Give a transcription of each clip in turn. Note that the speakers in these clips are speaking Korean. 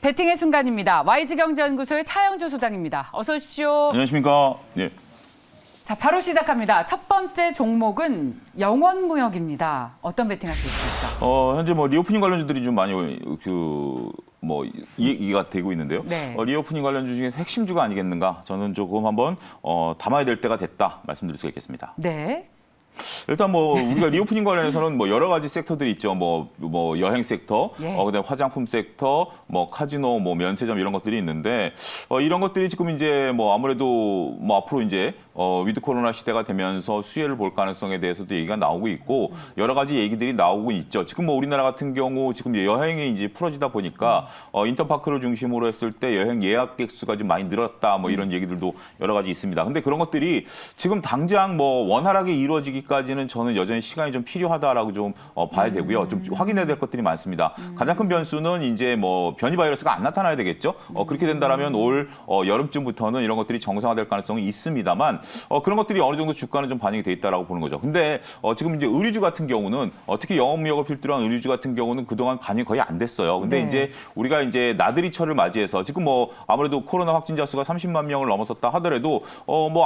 배팅의 순간입니다. YG경제연구소의 차영주 소장입니다. 어서 오십시오. 안녕하십니까. 네. 자, 바로 시작합니다. 첫 번째 종목은 영원무역입니다. 어떤 배팅할 수 있습니까? 현재 리오프닝 관련주들이 좀 많이 얘기가 되고 있는데요. 네. 리오프닝 관련주 중에서 핵심주가 아니겠는가? 저는 조금 한번 담아야 될 때가 됐다 말씀드릴 수가 있겠습니다. 네. 일단 우리가 리오프닝 관련해서는 여러 가지 섹터들이 있죠. 여행 섹터, 예. 그다음에 화장품 섹터, 카지노, 면세점 이런 것들이 있는데 이런 것들이 지금 이제 아무래도 앞으로 이제 위드 코로나 시대가 되면서 수혜를 볼 가능성에 대해서도 얘기가 나오고 있고 여러 가지 얘기들이 나오고 있죠. 지금 우리나라 같은 경우 지금 여행이 이제 풀어지다 보니까 인터파크를 중심으로 했을 때 여행 예약객 수가 좀 많이 늘었다 이런 얘기들도 여러 가지 있습니다. 근데 그런 것들이 지금 당장 원활하게 이루어지기까지는 저는 여전히 시간이 좀 필요하다라고 좀 봐야 되고요. 좀 확인해야 될 것들이 많습니다. 가장 큰 변수는 이제 변이 바이러스가 안 나타나야 되겠죠. 그렇게 된다면 올 여름쯤부터는 이런 것들이 정상화될 가능성이 있습니다만 그런 것들이 어느 정도 주가는 좀 반영이 돼 있다라고 보는 거죠. 근데 지금 이제 의류주 같은 경우는 특히 영업무역을 필두로 한 의류주 같은 경우는 그동안 반영이 거의 안 됐어요. 근데 네. 이제 우리가 이제 나들이 철을 맞이해서 지금 아무래도 코로나 확진자 수가 30만 명을 넘어섰다 하더라도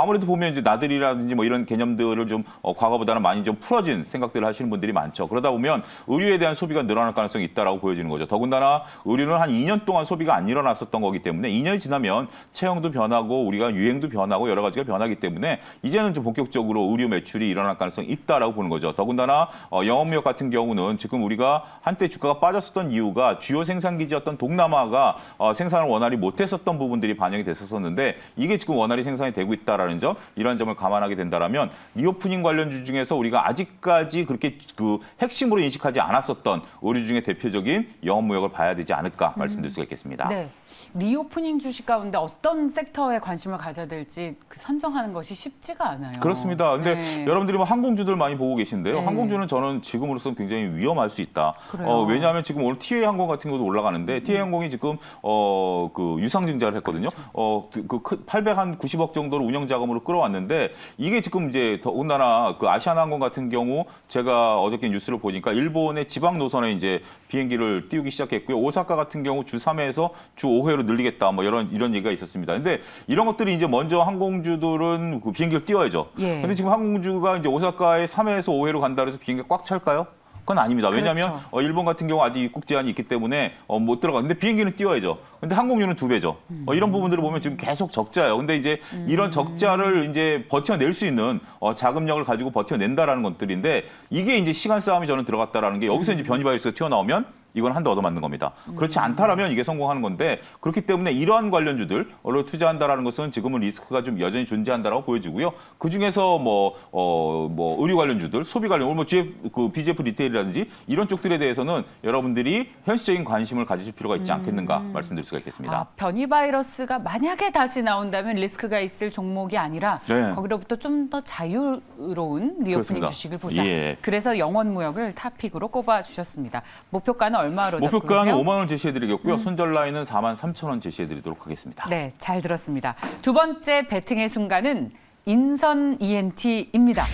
아무래도 보면 이제 나들이라든지 이런 개념들을 좀 과거보다는 많이 좀 풀어진 생각들을 하시는 분들이 많죠. 그러다 보면 의류에 대한 소비가 늘어날 가능성이 있다라고 보여지는 거죠. 더군다나 의류는 한 2년 동안 소비가 안 일어났었던 거기 때문에 2년이 지나면 체형도 변하고 우리가 유행도 변하고 여러 가지가 변하기 때문에 이제는 좀 본격적으로 의류 매출이 일어날 가능성이 있다라고 보는 거죠. 더군다나 영업무역 같은 경우는 지금 우리가 한때 주가가 빠졌었던 이유가 주요 생산기지였던 동남아가 생산을 원활히 못했었던 부분들이 반영이 됐었는데 이게 지금 원활히 생산이 되고 있다라는 점, 이런 점을 감안하게 된다라면 리오프닝 관련주 중에서 우리가 아직까지 그렇게 핵심으로 인식하지 않았었던 의류 중에 대표적인 영업무역을 봐야 되지 않을까 말씀드릴 수가 있겠습니다. 네. 리오프닝 주식 가운데 어떤 섹터에 관심을 가져야 될지 선정하는 것이 쉽지가 않아요. 그렇습니다. 근데 네. 여러분들이 항공주들 많이 보고 계신데요. 네. 항공주는 저는 지금으로서는 굉장히 위험할 수 있다. 그래요? 왜냐하면 지금 오늘 TA 항공 같은 것도 올라가는데 TA 항공이 지금 유상증자를 했거든요. 890억 정도를 운영 자금으로 끌어왔는데 이게 지금 이제 더군다나 아시아나항공 같은 경우 제가 어저께 뉴스를 보니까 일본의 지방 노선에 이제 비행기를 띄우기 시작했고요. 오사카 같은 경우 주 3회에서 주 5회로 늘리겠다. 이런 얘기가 있었습니다. 근데 이런 것들이 이제 먼저 항공주들은 비행기를 띄워야죠. 예. 근데 지금 항공주가 이제 오사카에 3회에서 5회로 간다 그래서 비행기가 꽉 찰까요? 그건 아닙니다. 왜냐하면 그렇죠. 일본 같은 경우 아직 입국 제한이 있기 때문에 못 들어가. 근데 비행기는 띄워야죠. 근데 항공료는 2배죠. 이런 부분들을 보면 지금 계속 적자예요. 근데 이제 이런 적자를 이제 버텨낼 수 있는 자금력을 가지고 버텨낸다라는 것들인데 이게 이제 시간 싸움이 저는 들어갔다라는 게 여기서 이제 변이 바이러스가 튀어나오면 이건 한 대 얻어맞는 겁니다. 그렇지 않다라면 이게 성공하는 건데 그렇기 때문에 이러한 관련주들로 투자한다라는 것은 지금은 리스크가 좀 여전히 존재한다라고 보여지고요. 그 중에서 의류 관련주들, 소비 관련, BGF 리테일이라든지 이런 쪽들에 대해서는 여러분들이 현실적인 관심을 가지실 필요가 있지 않겠는가 말씀드릴 수가 있겠습니다. 변이 바이러스가 만약에 다시 나온다면 리스크가 있을 종목이 아니라 네. 거기로부터 좀 더 자유로운 리오프닝 그렇습니다. 주식을 보자. 예. 그래서 영원무역을 탑픽으로 꼽아주셨습니다. 목표가는 얼마로 잡고 목표가는 계세요? 5만 원 제시해드리겠고요. 손절 라인은 4만 3천 원 제시해드리도록 하겠습니다. 네, 잘 들었습니다. 두 번째 배팅의 순간은 인선 ENT입니다.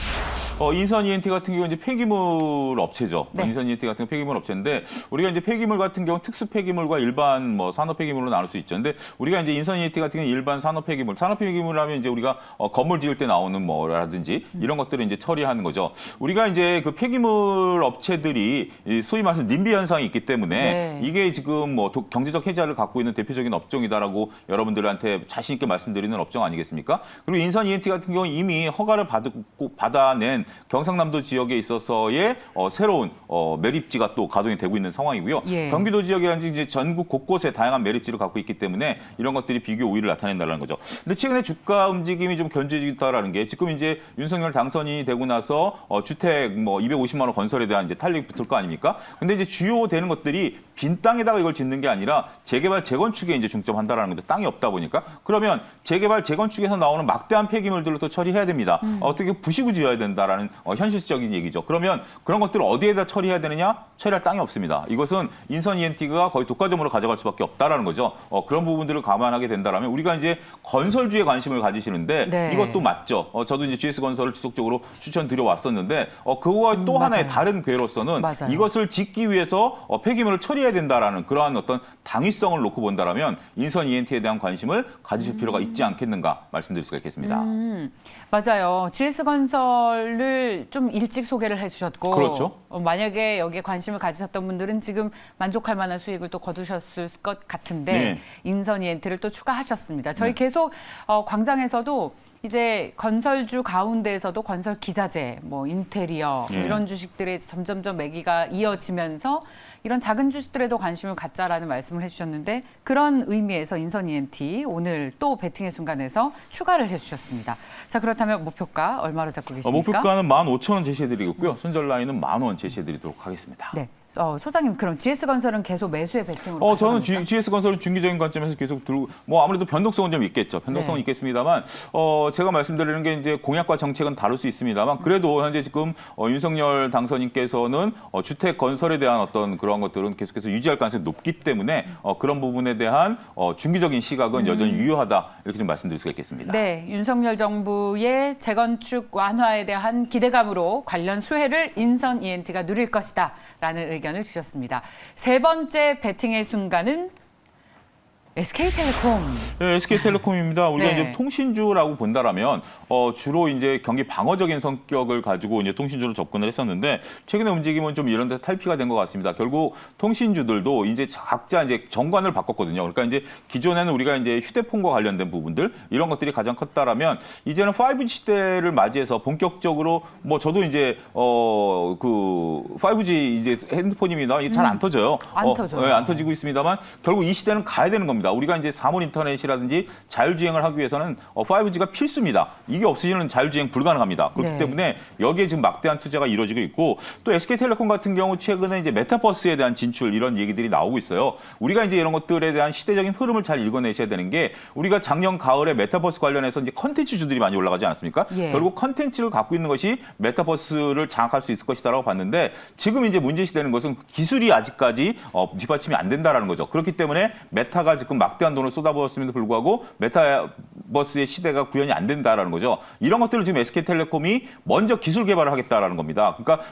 인선 ENT 같은 경우는 이제 폐기물 업체죠. 네. 인선 ENT 같은 경우 폐기물 업체인데 우리가 이제 폐기물 같은 경우 특수 폐기물과 일반 산업 폐기물로 나눌 수 있죠. 근데 우리가 이제 인선 ENT 같은 경우 일반 산업 폐기물 하면 이제 우리가 건물 지을 때 나오는 라든지 이런 것들을 이제 처리하는 거죠. 우리가 이제 그 폐기물 업체들이 소위 말해서 님비 현상이 있기 때문에 네. 이게 지금 경제적 혜자를 갖고 있는 대표적인 업종이다라고 여러분들한테 자신 있게 말씀드리는 업종 아니겠습니까? 그리고 인선 ENT 같은 경우 이미 허가를 받아낸 경상남도 지역에 있어서의 새로운 매립지가 또 가동이 되고 있는 상황이고요. 예. 경기도 지역이라든지 이제 전국 곳곳에 다양한 매립지를 갖고 있기 때문에 이런 것들이 비교 우위를 나타낸다는 거죠. 근데 최근에 주가 움직임이 좀 견제적이다라는 게 지금 이제 윤석열 당선이 되고 나서 주택 250만 원 건설에 대한 이제 탄력이 붙을 거 아닙니까? 근데 이제 주요 되는 것들이 빈 땅에다가 이걸 짓는 게 아니라 재개발 재건축에 이제 중점한다라는 건데 땅이 없다 보니까 그러면 재개발 재건축에서 나오는 막대한 폐기물들을 또 처리해야 됩니다. 어떻게 부시고 지어야 된다라는 된다라는 현실적인 얘기죠. 그러면 그런 것들을 어디에다 처리해야 되느냐? 처리할 땅이 없습니다. 이것은 인선 ENT가 거의 독과점으로 가져갈 수밖에 없다라는 거죠. 그런 부분들을 감안하게 된다라면 우리가 이제 건설주에 관심을 가지시는데 네. 이것도 맞죠. 저도 이제 GS건설을 지속적으로 추천드려 왔었는데 그거와 또 하나의 맞아요. 다른 궤로서는 맞아요. 이것을 짓기 위해서 폐기물을 처리해야 된다라는 그러한 어떤 당위성을 놓고 본다라면 인선 ENT에 대한 관심을 가지실 필요가 있지 않겠는가 말씀드릴 수가 있겠습니다. 맞아요. GS건설을 좀 일찍 소개를 해주셨고, 그렇죠. 만약에 여기에 관심을 가지셨던 분들은 지금 만족할 만한 수익을 또 거두셨을 것 같은데 네. 인선 이엔트를 또 추가하셨습니다. 저희 네. 계속 광장에서도 이제 건설주 가운데에서도 건설 기자재, 뭐 인테리어 네. 이런 주식들의 점점점 매기가 이어지면서 이런 작은 주식들에도 관심을 갖자라는 말씀을 해주셨는데 그런 의미에서 인선 ENT 오늘 또 베팅의 순간에서 추가를 해주셨습니다. 자 그렇다면 목표가 얼마로 잡고 계십니까? 목표가는 15,000원 제시해드리고요. 손절 라인은 10,000원 제시해드리도록 하겠습니다. 네. 소장님 그럼 GS건설은 계속 매수의 베팅으로 저는 가져갑니까? GS건설은 중기적인 관점에서 계속 들고 아무래도 변동성은 좀 있겠죠. 변동성은 네. 있겠습니다만 제가 말씀드리는 게 이제 공약과 정책은 다를 수 있습니다만 그래도 현재 지금 윤석열 당선인께서는 주택 건설에 대한 어떤 그런 것들은 계속해서 유지할 가능성이 높기 때문에 그런 부분에 대한 중기적인 시각은 여전히 유효하다 이렇게 좀 말씀드릴 수가 있겠습니다. 네, 윤석열 정부의 재건축 완화에 대한 기대감으로 관련 수혜를 인선 ENT가 누릴 것이다라는 의견을 주셨습니다. 세 번째 베팅의 순간은 SK텔레콤. 네, SK텔레콤입니다. 우리가 네. 이제 통신주라고 본다라면 주로 이제 경기 방어적인 성격을 가지고 이제 통신주로 접근을 했었는데 최근에 움직임은 좀 이런 데서 탈피가 된 것 같습니다. 결국 통신주들도 이제 각자 이제 정관을 바꿨거든요. 그러니까 이제 기존에는 우리가 이제 휴대폰과 관련된 부분들 이런 것들이 가장 컸다라면 이제는 5G 시대를 맞이해서 본격적으로 뭐 저도 이제 그 5G 이제 핸드폰입니다. 이게 잘 안 터져요. 안 터져요. 네, 안 터지고 있습니다만 결국 이 시대는 가야 되는 겁니다. 우리가 이제 사물 인터넷이라든지 자율주행을 하기 위해서는 5G가 필수입니다. 이게 없으면 자율주행 불가능합니다. 그렇기 네. 때문에 여기에 지금 막대한 투자가 이루어지고 있고 또 SK텔레콤 같은 경우 최근에 이제 메타버스에 대한 진출 이런 얘기들이 나오고 있어요. 우리가 이제 이런 것들에 대한 시대적인 흐름을 잘 읽어내셔야 되는 게 우리가 작년 가을에 메타버스 관련해서 이제 컨텐츠주들이 많이 올라가지 않았습니까? 예. 결국 컨텐츠를 갖고 있는 것이 메타버스를 장악할 수 있을 것이다라고 봤는데 지금 이제 문제시되는 것은 기술이 아직까지 뒷받침이 안 된다라는 거죠. 그렇기 때문에 메타가 지금 막대한 돈을 쏟아부었음에도 불구하고 메타버스의 시대가 구현이 안 된다라는 거죠. 이런 것들을 지금 SK텔레콤이 먼저 기술 개발을 하겠다라는 겁니다. 그러니까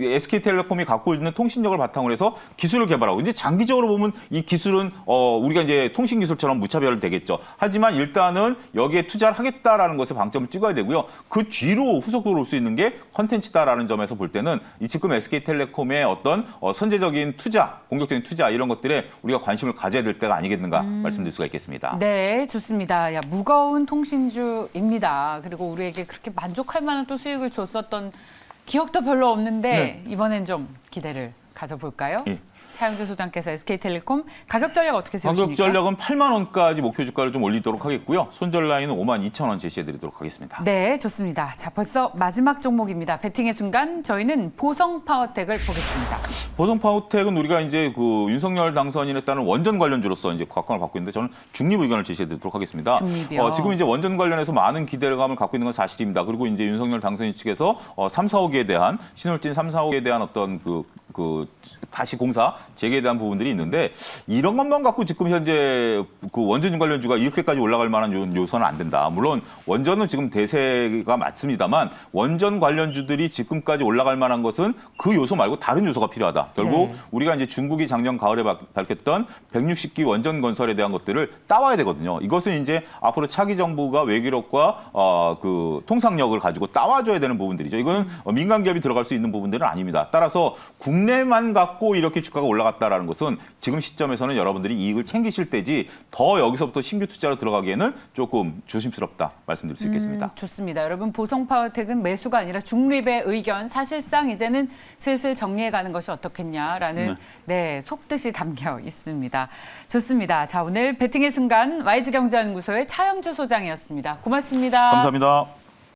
SK텔레콤이 갖고 있는 통신력을 바탕으로 해서 기술을 개발하고 이제 장기적으로 보면 이 기술은 우리가 이제 통신 기술처럼 무차별되겠죠. 하지만 일단은 여기에 투자를 하겠다라는 것에 방점을 찍어야 되고요. 그 뒤로 후속도로 올 수 있는 게 컨텐츠다라는 점에서 볼 때는 이 지금 SK텔레콤의 어떤 선제적인 투자, 공격적인 투자 이런 것들에 우리가 관심을 가져야 될 때가 아니겠는가 말씀드릴 수가 있겠습니다. 네, 좋습니다. 야, 무거운 통신주입니다. 그리고 우리에게 그렇게 만족할 만한 또 수익을 줬었던 기억도 별로 없는데 네. 이번엔 좀 기대를 가져볼까요? 예. 차영주 소장께서 SK텔레콤 가격 전략 어떻게 세우십니까? 가격 전략은 8만 원까지 목표 주가를 좀 올리도록 하겠고요. 손절 라인은 52,000원 제시해드리도록 하겠습니다. 네, 좋습니다. 자, 벌써 마지막 종목입니다. 베팅의 순간 저희는 보성파워텍을 보겠습니다. 보성파워텍은 우리가 이제 그 윤석열 당선인에 따른 원전 관련주로서 이제 각광을 받고 있는데 저는 중립 의견을 제시해드리도록 하겠습니다. 중립이요. 지금 이제 원전 관련해서 많은 기대감을 갖고 있는 건 사실입니다. 그리고 이제 윤석열 당선인 측에서 3, 4호기에 대한 신월진 3, 4호기에 대한 어떤 그 다시 공사 재개에 대한 부분들이 있는데 이런 것만 갖고 지금 현재 그 원전 관련주가 이렇게까지 올라갈 만한 요소는 안 된다. 물론 원전은 지금 대세가 맞습니다만 원전 관련주들이 지금까지 올라갈 만한 것은 그 요소 말고 다른 요소가 필요하다. 결국 네. 우리가 이제 중국이 작년 가을에 밝혔던 160기 원전 건설에 대한 것들을 따와야 되거든요. 이것은 이제 앞으로 차기 정부가 외교력과 그 통상력을 가지고 따와줘야 되는 부분들이죠. 이거는 민간 기업이 들어갈 수 있는 부분들은 아닙니다. 따라서 국내만 갖고 이렇게 주가가 올라갔다라는 것은 지금 시점에서는 여러분들이 이익을 챙기실 때지 더 여기서부터 신규 투자로 들어가기에는 조금 조심스럽다 말씀드릴 수 있겠습니다. 좋습니다. 여러분 보성파워텍은 매수가 아니라 중립의 의견 사실상 이제는 슬슬 정리해가는 것이 어떻겠냐라는 네, 속뜻이 담겨 있습니다. 좋습니다. 자, 오늘 베팅의 순간 YG경제연구소의 차영주 소장이었습니다. 고맙습니다. 감사합니다.